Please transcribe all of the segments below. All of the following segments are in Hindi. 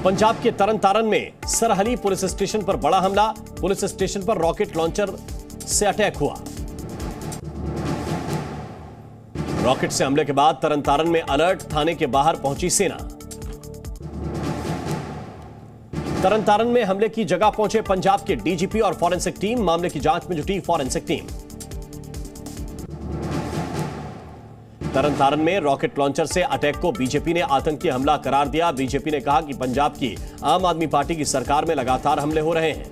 पंजाब के तरन तारन में सरहली पुलिस स्टेशन पर बड़ा हमला। पुलिस स्टेशन पर रॉकेट लॉन्चर से अटैक हुआ। रॉकेट से हमले के बाद तरन तारन में अलर्ट, थाने के बाहर पहुंची सेना। तरन तारन में हमले की जगह पहुंचे पंजाब के डीजीपी और फॉरेंसिक टीम। मामले की जांच में जुटी फॉरेंसिक टीम। तरन तारन में रॉकेट लॉन्चर से अटैक को बीजेपी ने आतंकी हमला करार दिया। बीजेपी ने कहा कि पंजाब की आम आदमी पार्टी की सरकार में लगातार हमले हो रहे हैं।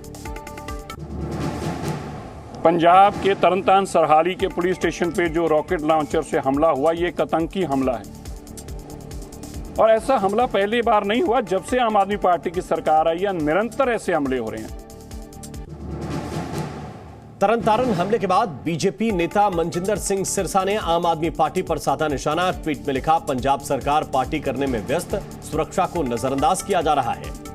पंजाब के तरनतारन सरहाली के पुलिस स्टेशन पे जो रॉकेट लॉन्चर से हमला हुआ, ये एक आतंकी हमला है और ऐसा हमला पहली बार नहीं हुआ। जब से आम आदमी पार्टी की सरकार आई है, निरंतर ऐसे हमले हो रहे हैं। तरन तारन हमले के बाद बीजेपी नेता मनजिंदर सिंह सिरसा ने आम आदमी पार्टी पर साधा निशाना। ट्वीट में लिखा, पंजाब सरकार पार्टी करने में व्यस्त, सुरक्षा को नजरअंदाज किया जा रहा है।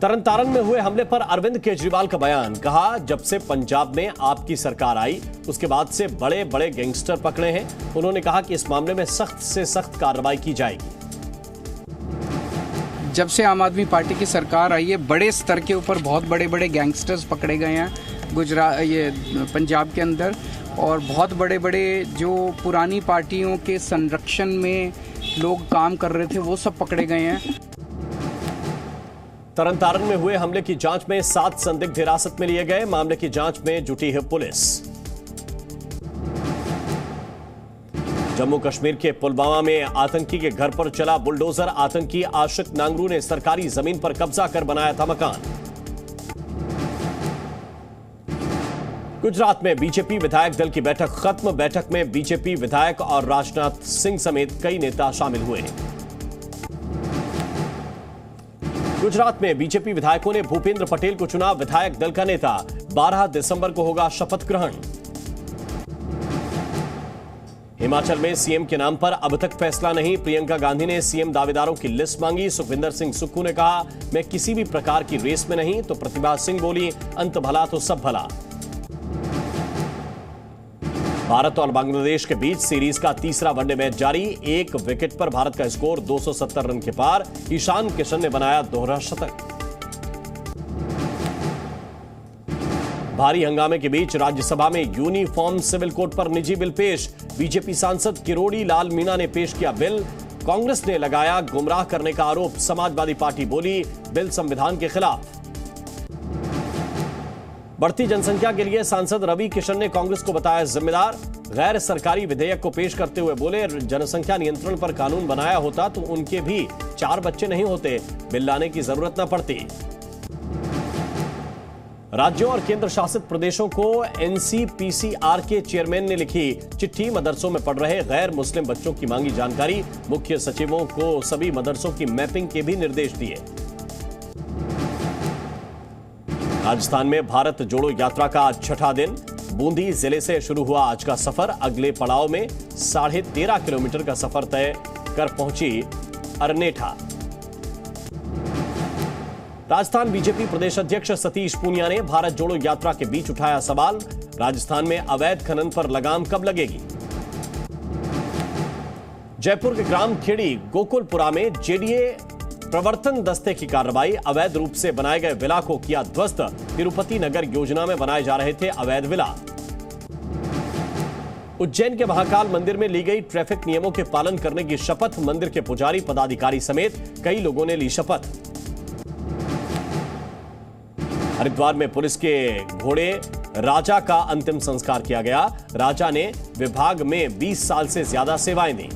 तरन तारन में हुए हमले पर अरविंद केजरीवाल का बयान। कहा, जब से पंजाब में आपकी सरकार आई उसके बाद से बड़े बड़े गैंगस्टर पकड़े हैं। उन्होंने कहा कि इस मामले में सख्त से सख्त कार्रवाई की जाएगी। जब से आम आदमी पार्टी की सरकार आई है, बड़े स्तर के ऊपर बहुत बड़े बड़े गैंगस्टर्स पकड़े गए हैं पंजाब के अंदर, और बहुत बड़े बड़े जो पुरानी पार्टियों के संरक्षण में लोग काम कर रहे थे वो सब पकड़े गए हैं। तरन तारन में हुए हमले की जांच में 7 संदिग्ध हिरासत में लिए गए। मामले की जांच में जुटी है पुलिस। जम्मू कश्मीर के पुलवामा में आतंकी के घर पर चला बुलडोजर। आतंकी आशिक नांगरू ने सरकारी जमीन पर कब्जा कर बनाया था मकान। गुजरात में बीजेपी विधायक दल की बैठक खत्म। बैठक में बीजेपी विधायक और राजनाथ सिंह समेत कई नेता शामिल हुए। गुजरात में बीजेपी विधायकों ने भूपेंद्र पटेल को चुना विधायक दल का नेता। 12 दिसंबर को होगा शपथ ग्रहण। हिमाचल में सीएम के नाम पर अब तक फैसला नहीं। प्रियंका गांधी ने सीएम दावेदारों की लिस्ट मांगी। सुखविंदर सिंह सुक्खू ने कहा, मैं किसी भी प्रकार की रेस में नहीं। तो प्रतिभा सिंह बोली, अंत भला तो सब भला। भारत और बांग्लादेश के बीच सीरीज का तीसरा वनडे मैच जारी। 1 विकेट पर भारत का स्कोर 270 रन के पार। ईशान किशन ने बनाया दोहरा शतक। भारी हंगामे के बीच राज्यसभा में यूनिफॉर्म सिविल कोड पर निजी बिल पेश। बीजेपी सांसद किरोड़ी लाल मीणा ने पेश किया बिल। कांग्रेस ने लगाया गुमराह करने का आरोप। समाजवादी पार्टी बोली, बिल संविधान के खिलाफ। बढ़ती जनसंख्या के लिए सांसद रवि किशन ने कांग्रेस को बताया जिम्मेदार। गैर सरकारी विधेयक को पेश करते हुए बोले, जनसंख्या नियंत्रण पर कानून बनाया होता तो उनके भी 4 बच्चे नहीं होते, बिल लाने की जरूरत न पड़ती। राज्यों और केंद्र शासित प्रदेशों को एनसीपीसीआर के चेयरमैन ने लिखी चिट्ठी। मदरसों में पढ़ रहे गैर मुस्लिम बच्चों की मांगी जानकारी। मुख्य सचिवों को सभी मदरसों की मैपिंग के भी निर्देश दिए। राजस्थान में भारत जोड़ो यात्रा का आज 6ठा दिन। बूंदी जिले से शुरू हुआ आज का सफर। अगले पड़ाव में 13.5 किलोमीटर का सफर तय कर पहुंची अरनेठा। राजस्थान बीजेपी प्रदेश अध्यक्ष सतीश पूनिया ने भारत जोड़ो यात्रा के बीच उठाया सवाल। राजस्थान में अवैध खनन पर लगाम कब लगेगी? जयपुर के ग्राम खेड़ी गोकुलपुरा में जेडीए प्रवर्तन दस्ते की कार्रवाई। अवैध रूप से बनाए गए विला को किया ध्वस्त। तिरुपति नगर योजना में बनाए जा रहे थे अवैध विला। उज्जैन के महाकाल मंदिर में ली गई ट्रैफिक नियमों के पालन करने की शपथ। मंदिर के पुजारी, पदाधिकारी समेत कई लोगों ने ली शपथ। हरिद्वार में पुलिस के घोड़े राजा का अंतिम संस्कार किया गया। राजा ने विभाग में 20 साल से ज्यादा सेवाएं दी।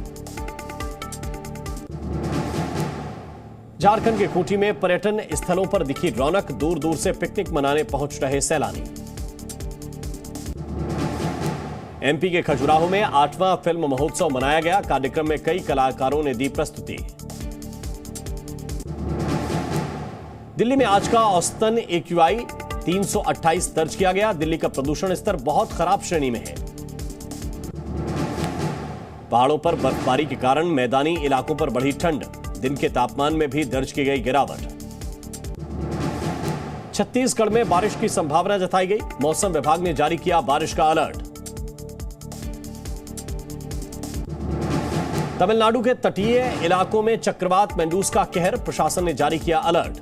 झारखंड के खूंटी में पर्यटन स्थलों पर दिखी रौनक। दूर दूर से पिकनिक मनाने पहुंच रहे सैलानी। एमपी के खजुराहो में 8वां फिल्म महोत्सव मनाया गया। कार्यक्रम में कई कलाकारों ने दी प्रस्तुति। दिल्ली में आज का औसतन AQI 328 दर्ज किया गया। दिल्ली का प्रदूषण स्तर बहुत खराब श्रेणी में है। पहाड़ों पर बर्फबारी के कारण मैदानी इलाकों पर बढ़ी ठंड। दिन के तापमान में भी दर्ज की गई गिरावट। छत्तीसगढ़ में बारिश की संभावना जताई गई। मौसम विभाग ने जारी किया बारिश का अलर्ट। तमिलनाडु के तटीय इलाकों में चक्रवात मेंडूस का कहर, प्रशासन ने जारी किया अलर्ट।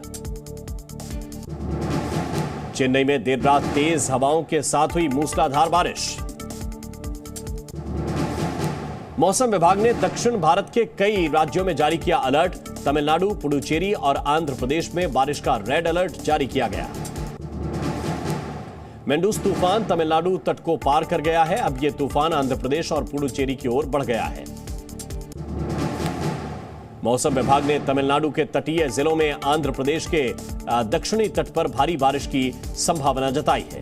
चेन्नई में देर रात तेज हवाओं के साथ हुई मूसलाधार बारिश। मौसम विभाग ने दक्षिण भारत के कई राज्यों में जारी किया अलर्ट। तमिलनाडु, पुडुचेरी और आंध्र प्रदेश में बारिश का रेड अलर्ट जारी किया गया। मेंडूस तूफान तमिलनाडु तट को पार कर गया है। अब यह तूफान आंध्र प्रदेश और पुडुचेरी की ओर बढ़ गया है। मौसम विभाग ने तमिलनाडु के तटीय जिलों में आंध्र प्रदेश के दक्षिणी तट पर भारी बारिश की संभावना जताई है।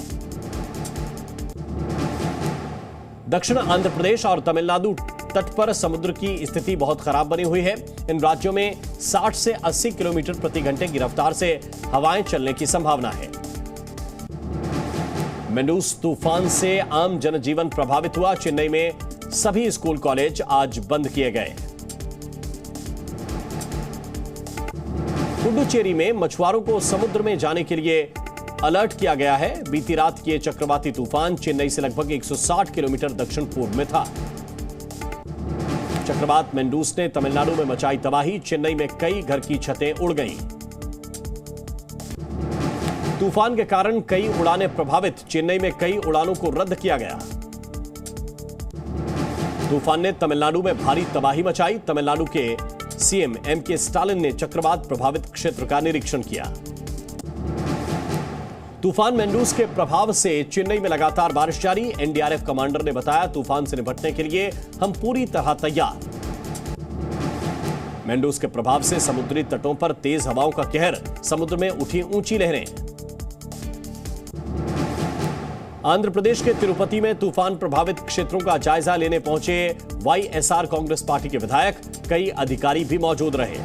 दक्षिण आंध्र प्रदेश और तमिलनाडु तट पर समुद्र की स्थिति बहुत खराब बनी हुई है। इन राज्यों में 60 से 80 किलोमीटर प्रति घंटे की रफ्तार से हवाएं चलने की संभावना है। मेंडूस तूफान से आम जनजीवन प्रभावित हुआ। चेन्नई में सभी स्कूल कॉलेज आज बंद किए गए। पुडुचेरी में मछुआरों को समुद्र में जाने के लिए अलर्ट किया गया है। बीती रात ये चक्रवाती तूफान चेन्नई से लगभग 160 किलोमीटर दक्षिण पूर्व में था। चक्रवात मेंडूस ने तमिलनाडु में मचाई तबाही। चेन्नई में कई घर की छतें उड़ गईं। तूफान के कारण कई उड़ानें प्रभावित। चेन्नई में कई उड़ानों को रद्द किया गया। तूफान ने तमिलनाडु में भारी तबाही मचाई। तमिलनाडु के सीएम एमके स्टालिन ने चक्रवात प्रभावित क्षेत्र का निरीक्षण किया। तूफान मेंडूस के प्रभाव से चेन्नई में लगातार बारिश जारी। एनडीआरएफ कमांडर ने बताया, तूफान से निपटने के लिए हम पूरी तरह तैयार। मेंडूस के प्रभाव से समुद्री तटों पर तेज हवाओं का कहर, समुद्र में उठी ऊंची लहरें। आंध्र प्रदेश के तिरुपति में तूफान प्रभावित क्षेत्रों का जायजा लेने पहुंचे वाईएसआर कांग्रेस पार्टी के विधायक। कई अधिकारी भी मौजूद रहे।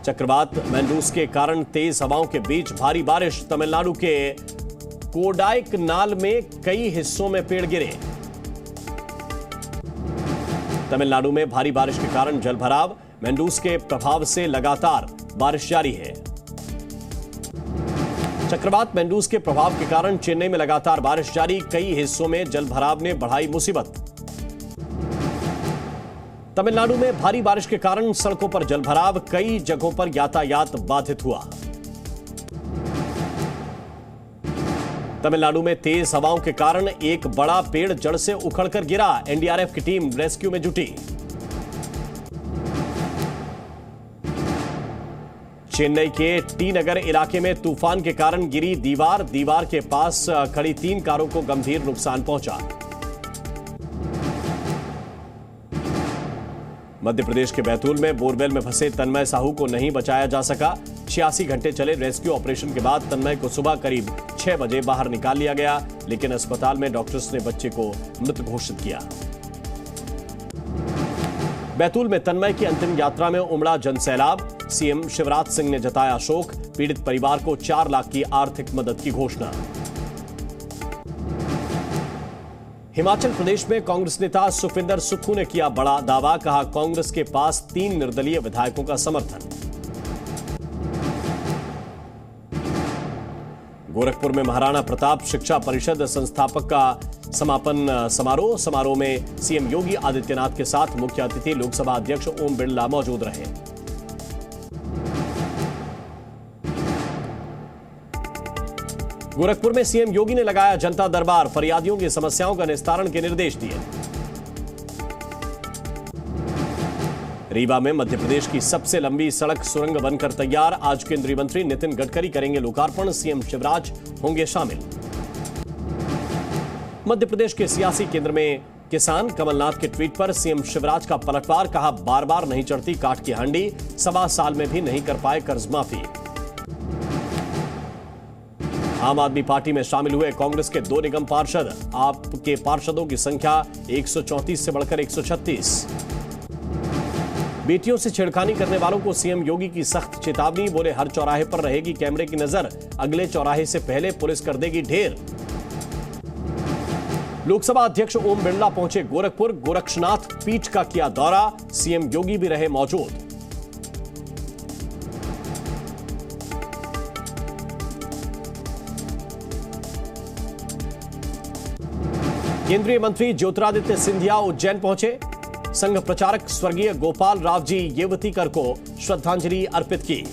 चक्रवात मेंडूस के कारण तेज हवाओं के बीच भारी बारिश। तमिलनाडु के कोडाइकनाल में कई हिस्सों में पेड़ गिरे। तमिलनाडु में भारी बारिश के कारण जलभराव। मेंडूस के प्रभाव से लगातार बारिश जारी है। चक्रवात मेंडूस के प्रभाव के कारण चेन्नई में लगातार बारिश जारी। कई हिस्सों में जलभराव ने बढ़ाई मुसीबत। तमिलनाडु में भारी बारिश के कारण सड़कों पर जलभराव। कई जगहों पर यातायात बाधित हुआ। तमिलनाडु में तेज हवाओं के कारण एक बड़ा पेड़ जड़ से उखड़कर गिरा। एनडीआरएफ की टीम रेस्क्यू में जुटी। चेन्नई के टी नगर इलाके में तूफान के कारण गिरी दीवार। दीवार के पास खड़ी 3 कारों को गंभीर नुकसान पहुंचा। मध्य प्रदेश के बैतूल में बोरवेल में फंसे तन्मय साहू को नहीं बचाया जा सका। 86 घंटे चले रेस्क्यू ऑपरेशन के बाद तन्मय को सुबह करीब 6 बजे बाहर निकाल लिया गया, लेकिन अस्पताल में डॉक्टर्स ने बच्चे को मृत घोषित किया। बैतूल में तन्मय की अंतिम यात्रा में उमड़ा जनसैलाब। सीएम शिवराज सिंह ने जताया शोक। पीड़ित परिवार को 4 लाख की आर्थिक मदद की घोषणा। हिमाचल प्रदेश में कांग्रेस नेता सुखविंदर सुक्खू ने किया बड़ा दावा। कहा, कांग्रेस के पास 3 निर्दलीय विधायकों का समर्थन। गोरखपुर में महाराणा प्रताप शिक्षा परिषद संस्थापक का समारोह में सीएम योगी आदित्यनाथ के साथ मुख्य अतिथि लोकसभा अध्यक्ष ओम बिरला मौजूद रहे। गोरखपुर में सीएम योगी ने लगाया जनता दरबार। फरियादियों की समस्याओं का निस्तारण के निर्देश दिए। रीवा में मध्य प्रदेश की सबसे लंबी सड़क सुरंग बनकर तैयार। आज केंद्रीय मंत्री नितिन गडकरी करेंगे लोकार्पण। सीएम शिवराज होंगे शामिल। मध्य प्रदेश के सियासी केंद्र में किसान। कमलनाथ के ट्वीट पर सीएम शिवराज का पलटवार। कहा, बार बार नहीं चढ़ती काठ की हांडी। 1.25 साल में भी नहीं कर पाए कर्ज माफी। आम आदमी पार्टी में शामिल हुए कांग्रेस के 2 निगम पार्षद। आपके पार्षदों की संख्या 134 से बढ़कर 136। बेटियों से छेड़खानी करने वालों को सीएम योगी की सख्त चेतावनी। बोले, हर चौराहे पर रहेगी कैमरे की नजर। अगले चौराहे से पहले पुलिस कर देगी ढेर। लोकसभा अध्यक्ष ओम बिरला पहुंचे गोरखपुर। गोरक्षनाथ पीठ का किया दौरा। सीएम योगी भी रहे मौजूद। केंद्रीय मंत्री ज्योतिरादित्य सिंधिया उज्जैन पहुंचे। संघ प्रचारक स्वर्गीय गोपाल राव जी येवतीकर को श्रद्धांजलि अर्पित की।